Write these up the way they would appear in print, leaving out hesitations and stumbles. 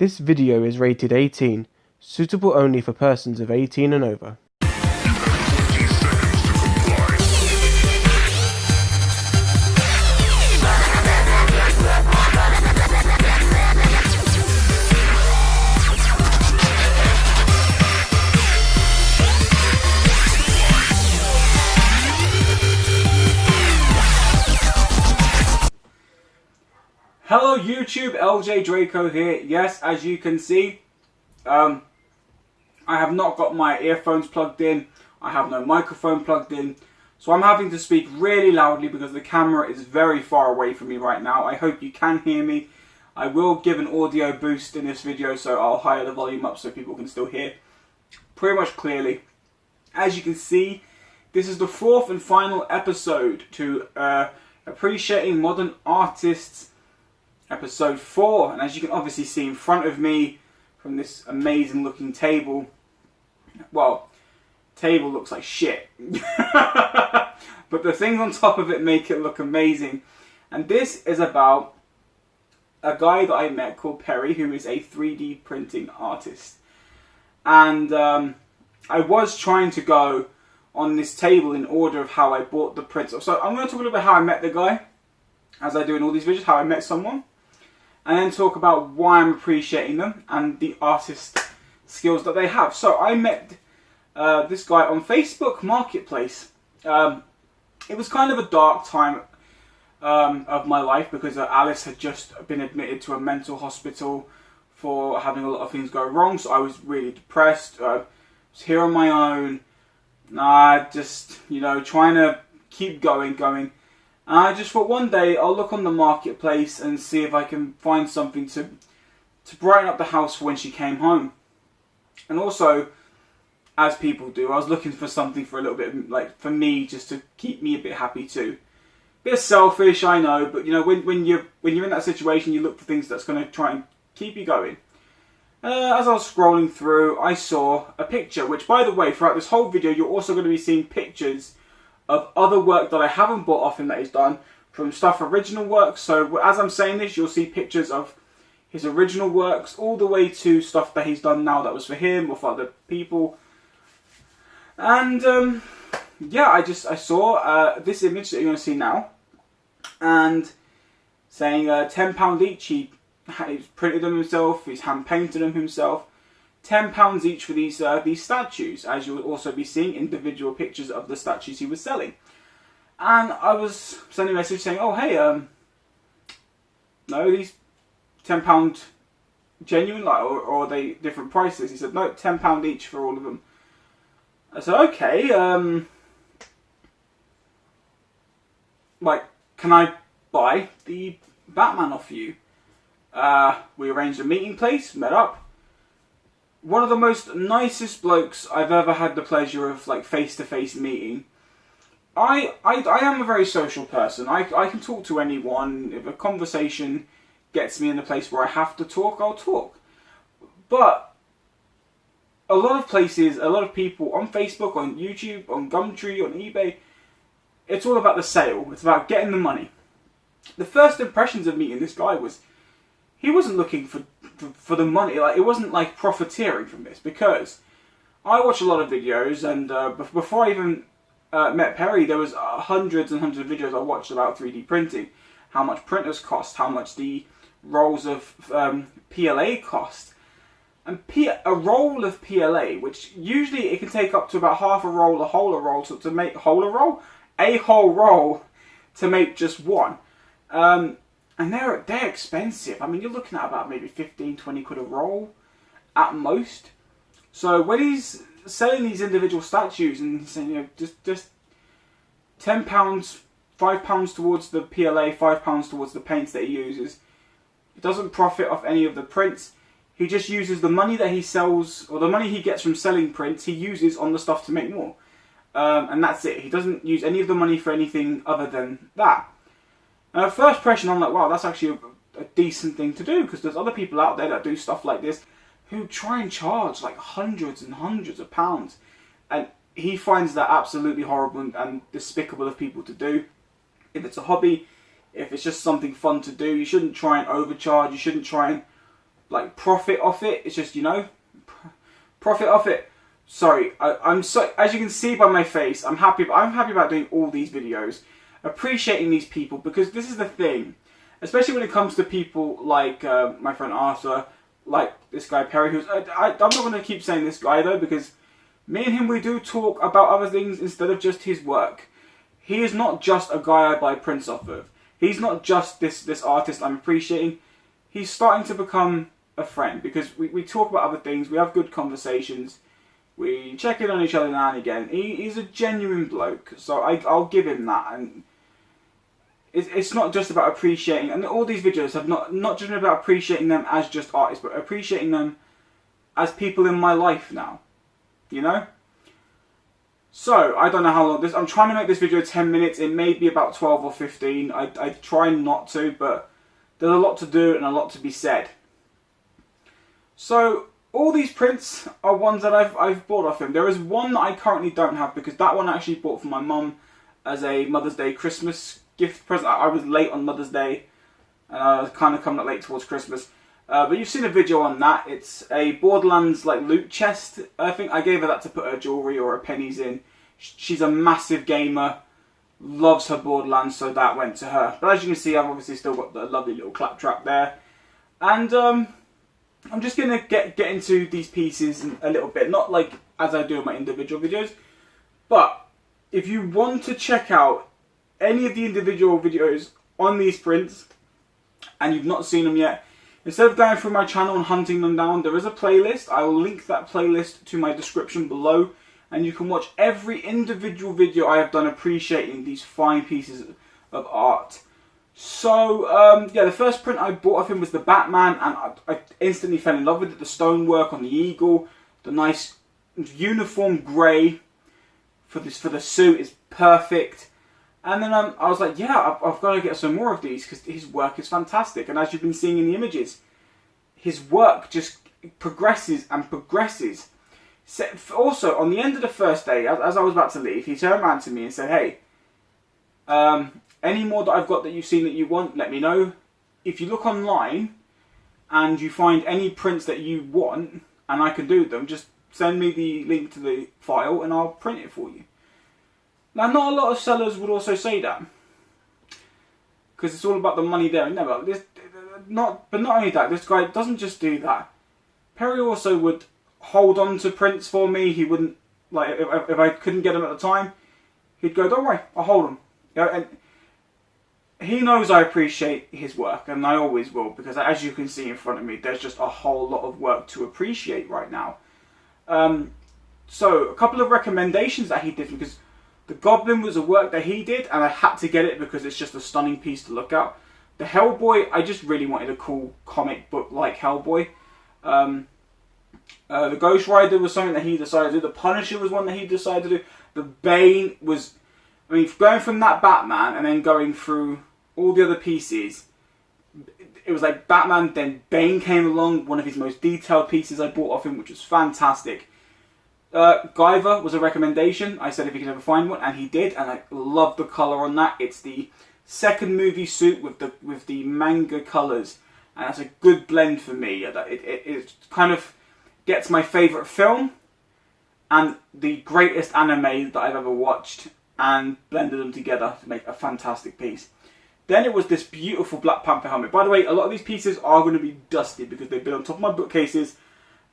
This video is rated 18, suitable only for persons of 18 and over. Hello YouTube, LJ Draco here. Yes, as you can see, I have not got my earphones plugged in. I have no microphone plugged in. So I'm having to speak really loudly because the camera is very far away from me right now. I hope you can hear me. I will give an audio boost in this video, so I'll higher the volume up so people can still hear pretty much clearly. As you can see, this is the fourth and final episode to Appreciating Modern Artists Episode 4, and as you can obviously see in front of me from this amazing looking table, well, table looks like shit, but the things on top of it make it look amazing. And this is about a guy that I met called Perry, who is a 3D printing artist. And I was trying to go on this table in order of how I bought the prints. So I'm going to talk a little bit how I met the guy, as I do in all these videos, how I met someone. And then talk about why I'm appreciating them and the artist skills that they have. So I met this guy on Facebook Marketplace. It was kind of a dark time of my life because Alice had just been admitted to a mental hospital for having a lot of things go wrong. So I was really depressed. I was here on my own. Just, you know, trying to keep going. And I just thought one day I'll look on the marketplace and see if I can find something to brighten up the house for when she came home. And also, as people do, I was looking for something for a little bit, like for me, just to keep me a bit happy too. Bit selfish, I know, but you know, when you're in that situation, you look for things that's going to try and keep you going. As I was scrolling through, I saw a picture, which, by the way, throughout this whole video, you're also going to be seeing pictures of other work that I haven't bought off him that he's done, from stuff original work. So as I'm saying this, you'll see pictures of his original works all the way to stuff that he's done now that was for him or for other people. And yeah, I saw this image that you're going to see now, and saying £10 each. He's printed them himself, he's hand painted them himself. £10 each for these statues, as you'll also be seeing individual pictures of the statues he was selling. And I was sending a message saying, oh hey, no, these £10 genuine, like, or are they different prices? He said, no, £10 each for all of them. I said, okay, like, can I buy the Batman off you? We arranged a meeting place, met up. One of the most nicest blokes I've ever had the pleasure of, like, face-to-face meeting. I am a very social person. I can talk to anyone. If a conversation gets me in a place where I have to talk, I'll talk. But a lot of places, a lot of people on Facebook, on YouTube, on Gumtree, on eBay, it's all about the sale. It's about getting the money. The first impressions of meeting this guy was, he wasn't looking for the money. Like, it wasn't like profiteering from this, because I watch a lot of videos, and before I even met Perry, there was hundreds and hundreds of videos I watched about 3D printing, how much printers cost, how much the rolls of PLA cost. And a roll of PLA, which usually it can take up to about half a roll, a whole roll, so to make a whole roll to make just one. And they're expensive. I mean, you're looking at about maybe 15, 20 quid a roll at most. So when he's selling these individual statues and he's saying, you know, just £10, £5 towards the PLA, £5 towards the paints that he uses. He doesn't profit off any of the prints. He just uses the money that he sells, or the money he gets from selling prints, he uses on the stuff to make more. And that's it. He doesn't use any of the money for anything other than that. And at first impression, I'm like, wow, that's actually a decent thing to do, because there's other people out there that do stuff like this who try and charge like hundreds and hundreds of pounds. And he finds that absolutely horrible and despicable of people to do. If it's a hobby, if it's just something fun to do, you shouldn't try and overcharge, you shouldn't try and like profit off it. It's just, you know, profit off it. Sorry, I'm so, as you can see by my face, I'm happy about doing all these videos, appreciating these people, because this is the thing, especially when it comes to people like my friend Arthur, like this guy Perry, who's I'm not going to keep saying this guy though, because me and him, we do talk about other things instead of just his work. He is not just a guy I buy prints off of. He's not just this artist I'm appreciating. He's starting to become a friend, because we talk about other things, we have good conversations, we check in on each other now and again. He's a genuine bloke, so I'll give him that. And it's not just about appreciating, and all these videos have not just been about appreciating them as just artists, but appreciating them as people in my life now, you know? So, I don't know how long this, I'm trying to make this video 10 minutes, it may be about 12 or 15, I try not to, but there's a lot to do and a lot to be said. So, all these prints are ones that I've bought off him. There is one that I currently don't have, because that one I actually bought for my mum as a Mother's Day Christmas gift present. I was late on Mother's Day, and I was kind of coming up late towards Christmas. But you've seen a video on that. It's a Borderlands like loot chest. I think I gave her that to put her jewellery or her pennies in. She's a massive gamer, loves her Borderlands, so that went to her. But as you can see, I've obviously still got the lovely little claptrap there. And I'm just going to get into these pieces a little bit. Not like as I do in my individual videos. But if you want to check out any of the individual videos on these prints, and you've not seen them yet, instead of going through my channel and hunting them down, there is a playlist. I will link that playlist to my description below, and you can watch every individual video I have done appreciating these fine pieces of art. So, yeah, the first print I bought of him was the Batman, and I instantly fell in love with it. The stonework on the eagle, the nice uniform grey for the suit is perfect. And then I was like, yeah, I've got to get some more of these, because his work is fantastic. And as you've been seeing in the images, his work just progresses and progresses. So, also, on the end of the first day, as I was about to leave, he turned around to me and said, hey, any more that I've got that you've seen that you want, let me know. If you look online and you find any prints that you want, and I can do them, just send me the link to the file and I'll print it for you. Now, not a lot of sellers would also say that, because it's all about the money there and there. But not only that, this guy doesn't just do that. Perry also would hold on to prints for me. He wouldn't, like, if I couldn't get them at the time, he'd go, don't worry, I'll hold them. You know, and he knows I appreciate his work, and I always will, because as you can see in front of me, there's just a whole lot of work to appreciate right now. So, a couple of recommendations that he did, because the Goblin was a work that he did, and I had to get it because it's just a stunning piece to look at. The Hellboy, I just really wanted a cool comic book like Hellboy. The Ghost Rider was something that he decided to do. The Punisher was one that he decided to do. The Bane was, I mean, going from that Batman and then going through all the other pieces, it was like Batman, then Bane came along, one of his most detailed pieces I bought off him, which was fantastic. Guyver was a recommendation. I said if he could ever find one, and he did, and I love the colour on that. It's the second movie suit with the manga colours, and that's a good blend for me. It kind of gets my favourite film and the greatest anime that I've ever watched, and blended them together to make a fantastic piece. Then it was this beautiful Black Panther helmet. By the way, a lot of these pieces are going to be dusty because they've been on top of my bookcases,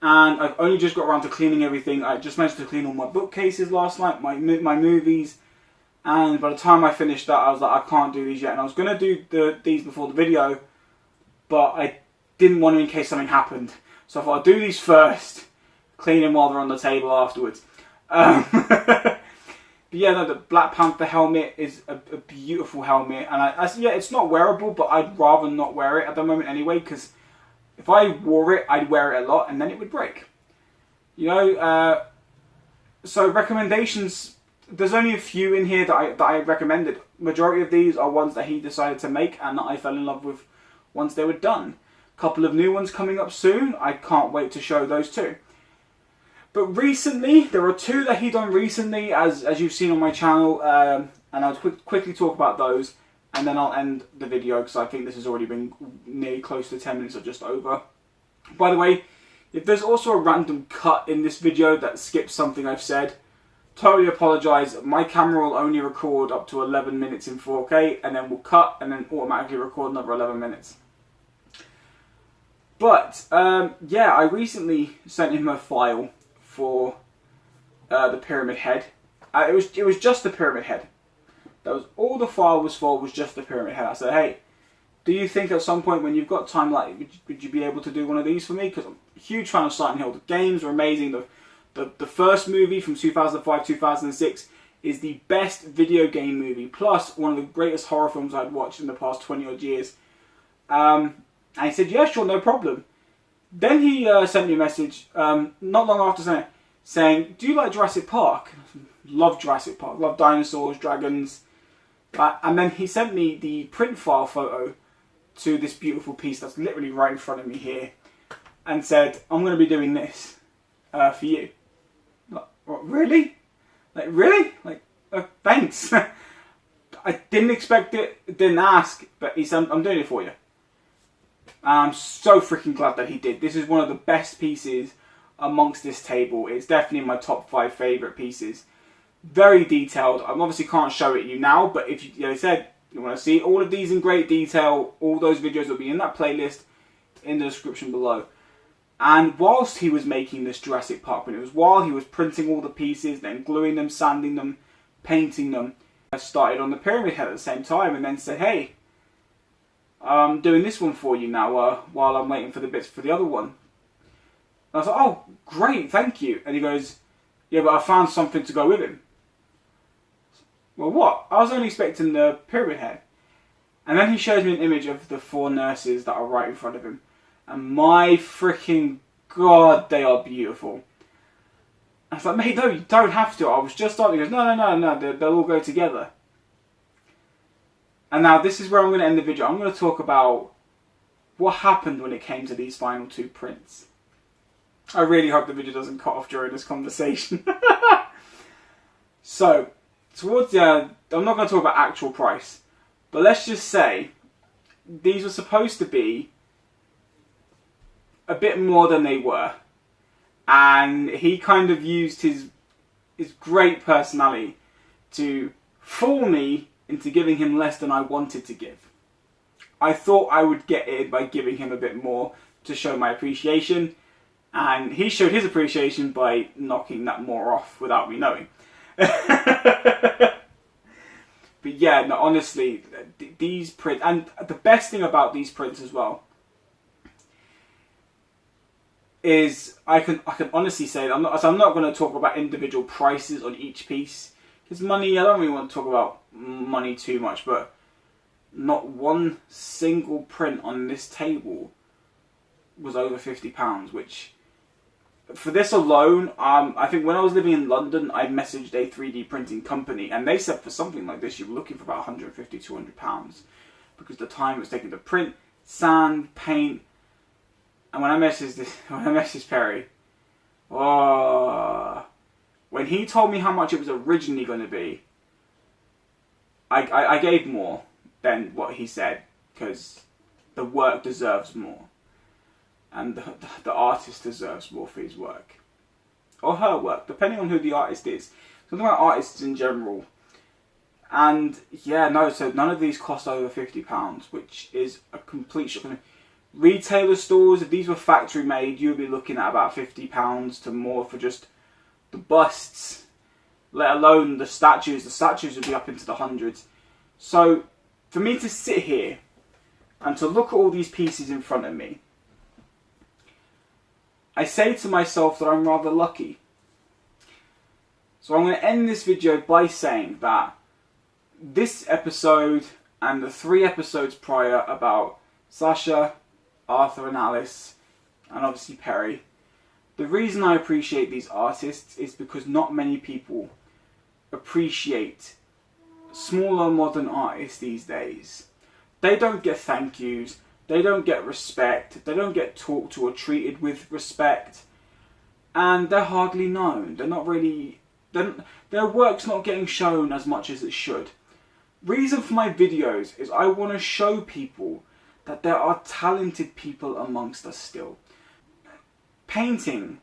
and I've only just got around to cleaning everything. I just managed to clean all my bookcases last night, my movies, and by the time I finished that, I was like, I can't do these yet. And I was going to do these before the video, but I didn't want to in case something happened. So I thought I'd do these first, clean them while they're on the table afterwards. But yeah, no, the Black Panther helmet is a beautiful helmet, and yeah, it's not wearable, but I'd rather not wear it at the moment anyway, because if I wore it, I'd wear it a lot, and then it would break. You know, so recommendations, there's only a few in here that I recommended. Majority of these are ones that he decided to make, and that I fell in love with once they were done. Couple of new ones coming up soon, I can't wait to show those too. But recently, there are two that he done recently, as you've seen on my channel, and I'll quickly talk about those, and then I'll end the video, because I think this has already been nearly close to 10 minutes or just over. By the way, if there's also a random cut in this video that skips something I've said, totally apologise. My camera will only record up to 11 minutes in 4K, and then we'll cut and then automatically record another 11 minutes. But, yeah, I recently sent him a file for the Pyramid Head. It was just the Pyramid Head. That was all the file was for, was just the Pyramid Head. I said, hey, do you think at some point when you've got time, like, would you be able to do one of these for me? Because I'm a huge fan of Silent Hill. The games are amazing. The first movie from 2005, 2006 is the best video game movie, plus one of the greatest horror films I'd watched in the past 20 odd years. And he said, yeah, sure, no problem. Then he sent me a message, not long after saying, do you like Jurassic Park? Love Jurassic Park, love dinosaurs, dragons. And then he sent me the print file photo to this beautiful piece that's literally right in front of me here, and said, I'm going to be doing this for you. Like, what, really? Like, really? Like, thanks. I didn't expect it, didn't ask, but he said, I'm doing it for you. I'm so freaking glad that he did. This is one of the best pieces amongst this table. It's definitely my top 5 favourite pieces. Very detailed. I obviously can't show it you now, but if you, like I said, you want to see all of these in great detail, all those videos will be in that playlist in the description below. And whilst he was making this Jurassic Park, when it was while he was printing all the pieces, then gluing them, sanding them, painting them, I started on the Pyramid Head at the same time, and then said, hey, I'm doing this one for you now while I'm waiting for the bits for the other one. And I was like, oh, great, thank you. And he goes, yeah, but I found something to go with him. Well, what? I was only expecting the Pyramid Head. And then he shows me an image of the 4 nurses that are right in front of him. And my freaking God, they are beautiful. I was like, mate, no, you don't have to. I was just starting. He goes, no, they'll all go together. And now this is where I'm going to end the video. I'm going to talk about what happened when it came to these final 2 prints. I really hope the video doesn't cut off during this conversation. So, towards the end, I'm not going to talk about actual price, but let's just say these were supposed to be a bit more than they were, and he kind of used his great personality to fool me into giving him less than I wanted to give. I thought I would get it by giving him a bit more to show my appreciation, and he showed his appreciation by knocking that more off without me knowing. But yeah, no, honestly, these prints, and the best thing about these prints as well is I can honestly say that I'm not going to talk about individual prices on each piece, because money, I don't really want to talk about money too much, but not one single print on this table was over £50, which for this alone, I think when I was living in London, I messaged a 3D printing company, and they said for something like this, you were looking for about £150, £200, because the time it was taking to print, sand, paint. And when I messaged Perry, when he told me how much it was originally going to be, I gave more than what he said, because the work deserves more. And the artist deserves more for his work. Or her work, depending on who the artist is. Something about artists in general. And yeah, no, so none of these cost over £50, which is a complete shock. Retailer stores, if these were factory made, you'd be looking at about £50 to more for just the busts. Let alone the statues. The statues would be up into the hundreds. So, for me to sit here and to look at all these pieces in front of me, I say to myself that I'm rather lucky. So I'm going to end this video by saying that this episode and the 3 episodes prior about Sasha, Arthur and Alice, and obviously Perry, the reason I appreciate these artists is because not many people appreciate smaller modern artists these days. They don't get thank yous. They don't get respect, they don't get talked to or treated with respect, and they're hardly known. They're not really, their work's not getting shown as much as it should. Reason for my videos is I want to show people that there are talented people amongst us still. painting,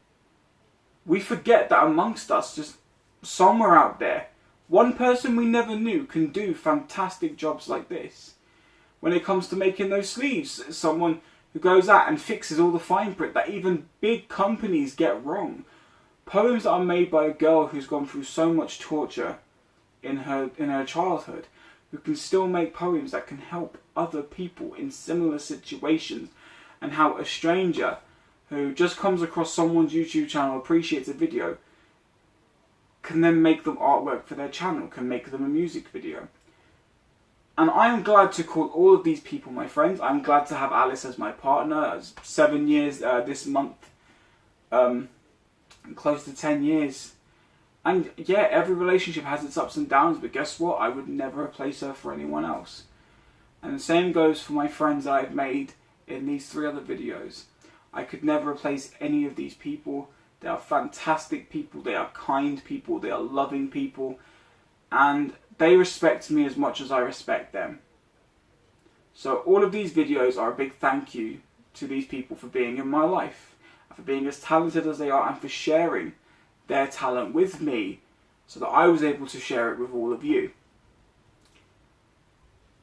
we forget that amongst us, just somewhere out there, one person we never knew can do fantastic jobs like this. When it comes to making those sleeves, someone who goes out and fixes all the fine print that even big companies get wrong. Poems that are made by a girl who's gone through so much torture in her childhood, who can still make poems that can help other people in similar situations, and how a stranger who just comes across someone's YouTube channel, appreciates a video, can then make them artwork for their channel, can make them a music video. And I am glad to call all of these people my friends. I'm glad to have Alice as my partner. 7 years this month, close to 10 years. And yeah, every relationship has its ups and downs, but guess what? I would never replace her for anyone else. And the same goes for my friends I've made in these 3 other videos. I could never replace any of these people. They are fantastic people, they are kind people, they are loving people, and they respect me as much as I respect them. So all of these videos are a big thank you to these people for being in my life, for being as talented as they are, and for sharing their talent with me so that I was able to share it with all of you.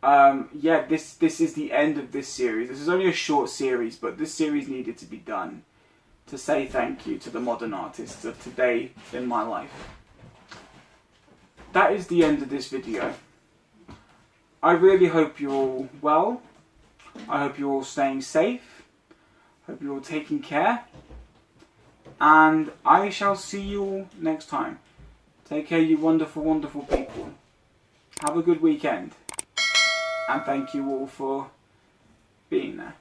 Yeah, this is the end of this series. This is only a short series, but this series needed to be done to say thank you to the modern artists of today in my life. That is the end of this video. I really hope you're all well. I hope you're all staying safe. Hope you're all taking care. And I shall see you all next time. Take care, you wonderful, wonderful people. Have a good weekend. And thank you all for being there.